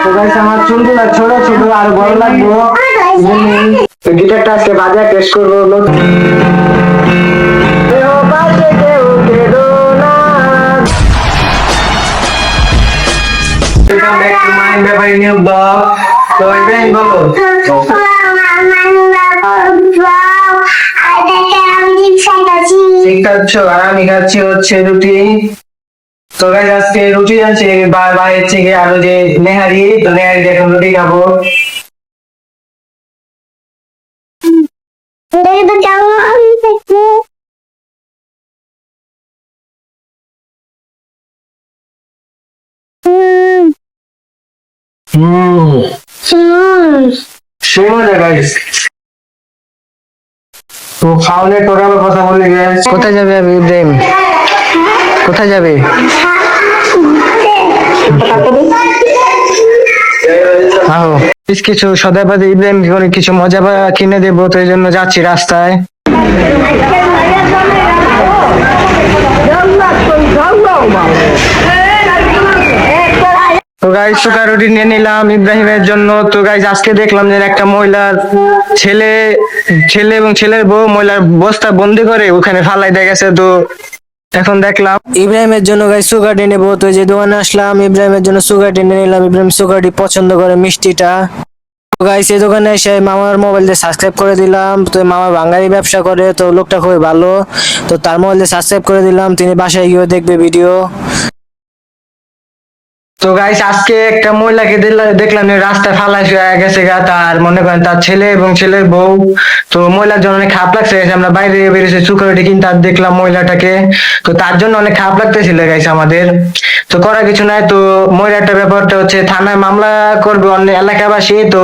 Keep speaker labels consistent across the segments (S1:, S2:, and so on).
S1: তো গাইস আমার চুলগুলো ছোট ছোট আর বড় লাগবো, তো গিটারটা আজকে বাজা টেস্ট করবো। Welcome back to my very new blog. So Ibrahim বলো। ঠিক আছো? আর আমি খাচ্ছি হচ্ছে রুটি। তো গাইস আজকে রুটি আছে বাইরে থেকে, আরো যে নেহারি, তো নেহারি দিয়ে এখন রুটি খাবো। সেই মজা গাইস। তো খাওয়ালে তোরা আবার কথা বলে গাইস। কোথায় যাবে ইব্রাহিম? কোথায় যাবে? কিছু সদাইবাদী ইব্রাহিম কিছু মজা কিনে দেবো, তো এই জন্য যাচ্ছি রাস্তায়। তো গাইস সুকা রুটি নিয়ে নিলাম ইব্রাহিমের জন্য। তো গাইস আজকে দেখলাম যে একটা মহিলার ছেলে এবং ছেলের বউ মহিলার বস্তা বন্দি করে ওখানে ফালাই দিয়ে গেছে। তো এখন দেখলাম ইব্রাহিমের জন্য গাইস সুগারটি নেবো, তো যে দোকানে আসলাম ইব্রাহিমের জন্য সুগারটি নিয়ে নিলাম। ইব্রাহিম সুগারটি পছন্দ করে, মিষ্টিটা। তো গাইস এই দোকানে এসে মামার মোবাইল দিয়ে সাবস্ক্রাইব করে দিলাম। তো মামা বাঙালি ব্যবসা করে, তো লোকটা খুবই ভালো, তো তার মোবাইল দিয়ে সাবস্ক্রাইব করে দিলাম। তিনি বাসায় গিয়ে দেখবে ভিডিও। তো গাইস আজকে একটা মহিলাকে দেখলাম রাস্তায় ফালাই শুয়ে গেছে গা, তার মনে করেন তার ছেলে এবং ছেলের বউ। তো মহিলার জন্য অনেক খারাপ লাগছে। আমরা বাইরে বেরিয়েছি চুকারুটি কিনতে, আর দেখলাম মহিলাটাকে, তো তার জন্য অনেক খারাপ লাগতেছিল গাইস আমাদের। তো করার কিছু নাই। তো মহিলাটার ব্যাপারটা হচ্ছে থানায় মামলা করবে অন্য এলাকাবাসী, তো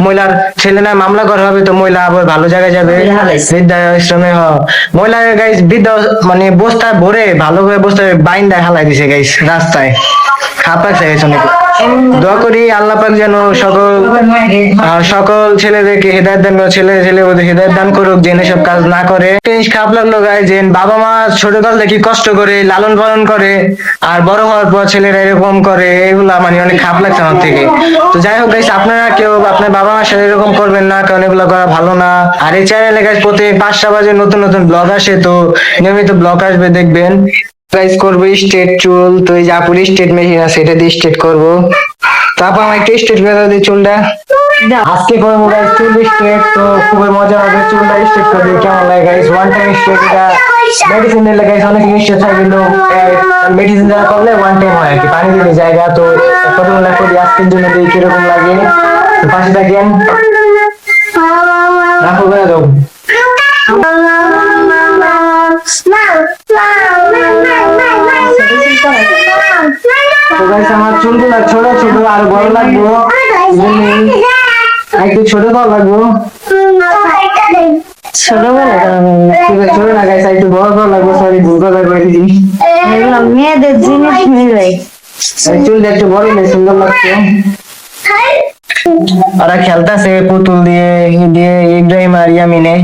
S1: মহিলার ছেলে নয় মামলা করা হবে, তো মহিলা আবার ভালো জায়গায় যাবে বৃদ্ধাশ্রমে। মহিলা গাইস বৃদ্ধা মানে বস্তায় ভরে ভালো করে বস্তায় বাইন্দায় হালাই দিছে গাইস রাস্তায়। দোয়া করি আল্লাহ পাক যেন সকল ছেলেদেরকে হেদায়েত দান করে, ছেলে হেদায়েত দান করুক, জেনে সব কাজ না করে। জিনিস খারাপ লাগলো গাই, যে বাবা মা ছোটকাল থেকে কষ্ট করে লালন পালন করে, আর বড় হওয়ার পর ছেলেরা এরকম করে, এগুলা মানে অনেক খারাপ লাগছে আমার থেকে। তো যাই হোক গাইস, আপনারা কেউ আপনার বাবা মার সাথে এরকম করবেন না, কারণ এগুলো করা ভালো না। আর এই চ্যানেলে গাইস প্রতি 5টা বাজে নতুন নতুন ব্লগ আসে, তো নিয়মিত ব্লগ আসবে দেখবেন। প্রাইস করবো স্ট্রেট চুল, তো এই যে আপুর স্ট্রেট মেশিন আছে, এটা দিয়ে স্ট্রেট করবো। তারপর আমার একটু স্ট্রেট করে দিই চুলটা। আজকে করবো গাইস চুল স্ট্রেট, তো খুবই মজা হবে চুলটা স্ট্রেট করবে। কেমন লাগে গাইস? ওয়ান টাইম স্ট্রেট, এটা মেডিসিন দিলে গাইস অনেক স্ট্রেট হয়, কিন্তু মেডিসিন দেওয়া করলে ওয়ান টাইম হয় আর কি, পানি দিলে জায়গা। তো কতগুলো করি আজকের জন্য দিই কিরকম লাগে, তো পাশে থাকেন। রাখো করে দাও। তো গাইস আমার চুলগুলো ছোট ছোট আর বড় লাগবো, একটু ছোট বড় লাগবো। ছোট না গাইস, একটু বড় বড় লাগবো। সরি ভুল কথা করেছি, মেয়েদের জিনিস মিলে চুলটা একটু বড় নেই, সুন্দর লাগছে। ওরা খেলতেছে পুতুল দিয়ে ইব্রাহিম আর ইয়ামিনে।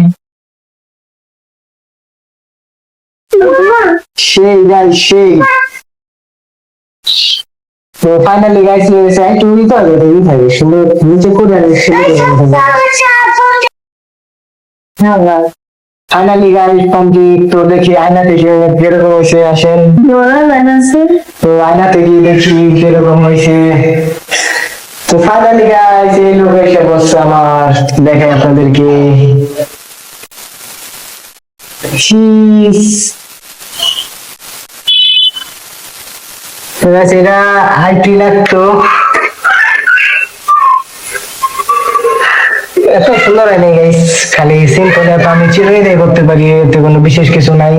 S1: সেই গাইস সেই। তো ফাইনালি গাইস একটু নিতে হবে, থাকে সুন্দর নিচে করে ফাইনালি গাইস কমপ্লিট। তো দেখি আয়না থেকে কিরকম হয়েছে, আসেন। তো আয়না থেকে দেখি কিরকম হয়েছে। তো ফাইনালি গাইস এই লোক এসে বসছে আমার, দেখেন আপনাদেরকে। এরা হাইটি লাগতো, এত সুন্দর হয়নি গাইস, খালি সিম্পল। আমি চিরই করতে পারি, এতে কোনো বিশেষ কিছু নাই।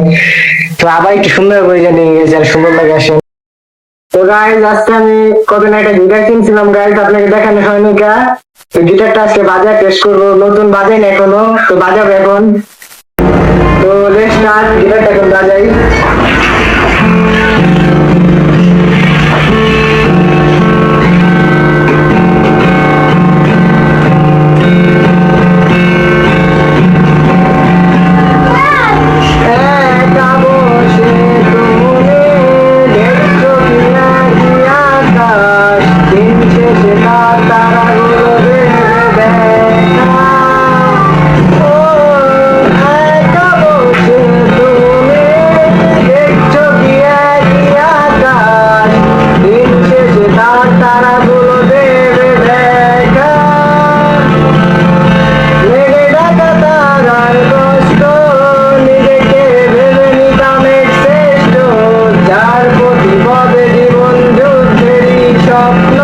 S1: তো আবার একটু সুন্দর করে জানি যারা সুন্দর লাগে আসে। তো গাইস আজকে আমি কদিন একটা গিটার কিনছিলাম গাইস, আপনাকে দেখানো হয়নি গা। তো গিটারটা আজকে বাজা টেস্ট করবো, নতুন বাজাই না এখনো, তো বাজাবো এখন। তো লেটস স্টার্ট, গিটারটা এখন বাজাই। তারাগুলো দেবে দেখা। ও একা বসে তুমি দেখছো কি একই আকাশ, দিন শেষে তার তারাগুলো দেবে দেখা। লেগে ডাকা তারার কষ্ট, নিজেকে ভেবে নিতাম এক শ্রেষ্ঠ, যার প্রতিপদে জীবন যুদ্ধেরই স্বপ্ন।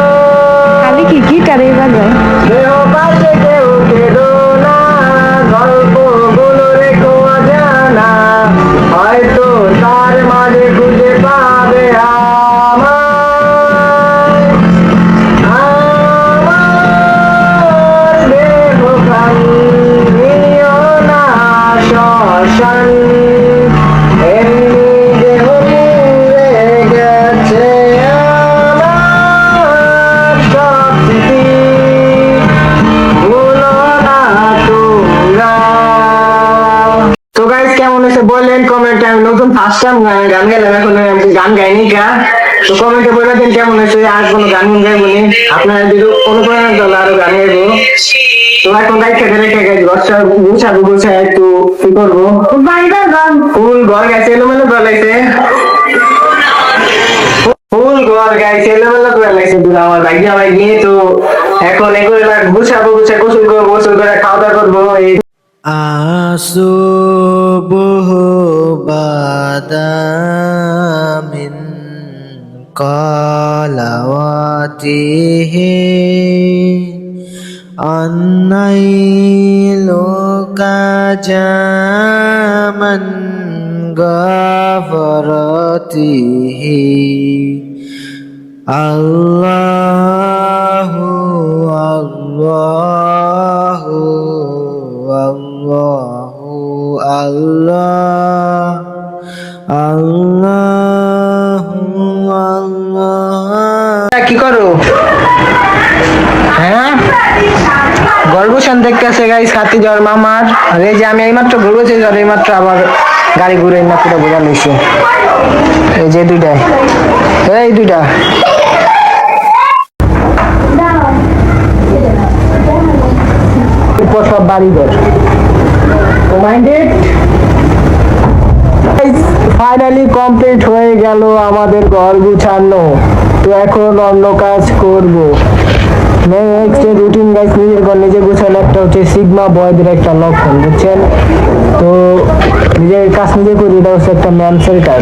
S2: খালি কি গিটারে বাজায়।
S1: কেউ পাশে কেউ কেঁদো না, গল্পগুলো রেখো অজানা, হয়তো তার মাঝে খুঁজে পাবে আমায়। আমার দেহ প্রাণ নিও না শ্মশান, এমনি দেহ পুড়ে গেছে আমার সব স্মৃতি, ভুলো না তোমরা। তো গাইস কেমন হয়েছে বললেন কমেন্টে। আমি নতুন ফার্স্ট টাইম গান গাইলাম, এখন আমি গান গাইনি কা। তো কমেন্টে বলে দিন কেমন হয়েছে, আর কোনো গান গাইবো নি, আপনারা যদি অনুপ্রেরণা দল আরো গান গাইবো। তো এখন গাইতে রেখে গেছি ঘরটা গুছাবো, গুছায় একটু কি করবো, ফুল ঘর গাইছে এলোমেলো করে লাগছে, ফুল ঘর গাইছে এলোমেলো করে লাগছে পুরো আমার ভাগ্য আমার নিয়ে। তো এখন এগুলো গুছাবো, গুছায় গোসল করবো, গোসল করে খাওয়া দাওয়া করবো। এই
S3: أصبه بدا من قلواته النيل كجمن غفرته الله الله الله الله الله الله।
S1: কি করো? হ্যাঁ গর্ভসান দেখতেছে গাইস খাতি জ্বর মামার। আর এই যে আমি এইমাত্র ঘুরেছি জ্বর, এইমাত্র আবার গাড়ি ঘুরে এইমাত্র বোঝা নিয়েছে। এই যে দুইটা, এই দুইটা উপর সব বাড়ি ঘর। ফাইনালি কমপ্লিট হয়ে গেল আমাদের ঘর গুছানো। তো এখন অন্য কাজ করব। নেক্সট রুটিন গাইস, নিজের ঘর নিজে গুছানো একটা হচ্ছে সিগমা বয়দের একটা লক্ষণ, বুঝছেন? তো নিজের কাজ নিজে করি, এটা হচ্ছে একটা ম্যানসের কাজ।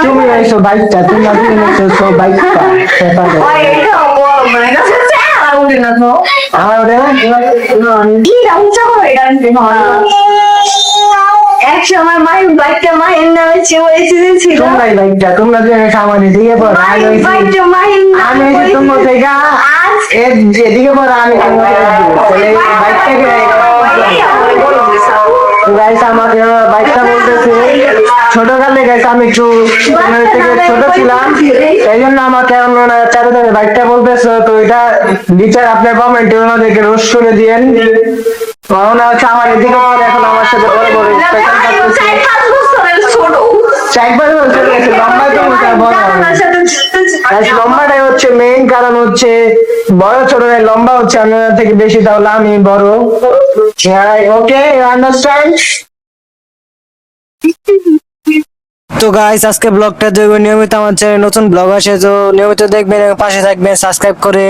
S1: তুমি আইসো বাইকটা, তুমি আইসো বাইকটা
S2: এক সময় মায়ের বাইকটা মায়ের নামে ছিল।
S1: তোমরাই বাইকটা, তোমরা যে সামান্য দিকে পড়ো, আমি তোমার থেকে এদিকে পড়ো, আমি আমাকে বাইকটা বলতেছে ছোটকালে গেছে, আমি একটু ছোট ছিলাম, এই জন্য আমাকে চারুদারে বাইকটা বলতেছে। তো এটা বিচার আপনার কমেন্টে ওনাদেরকে রোস্ট করে দিয়েন। ওনা হচ্ছে আমার এদিকে পড়ে, এখন আমার সাথে বড় বড় স্পেশাল করতেছে। লম্বাটাই হচ্ছে মেইন কারণ, হচ্ছে বড় ছোট লম্বা হচ্ছে আমি থেকে বেশি, তাহলে আমি বড়। ওকে আন্ডারস্ট্যান্ড।
S3: তো গাইস আজকে ব্লগটা দেখবেন, নিয়মিত আমার চ্যানেলে নতুন ব্লগ আসে, তো নিয়মিত দেখবেন এবং পাশে থাকবেন সাবস্ক্রাইব করে।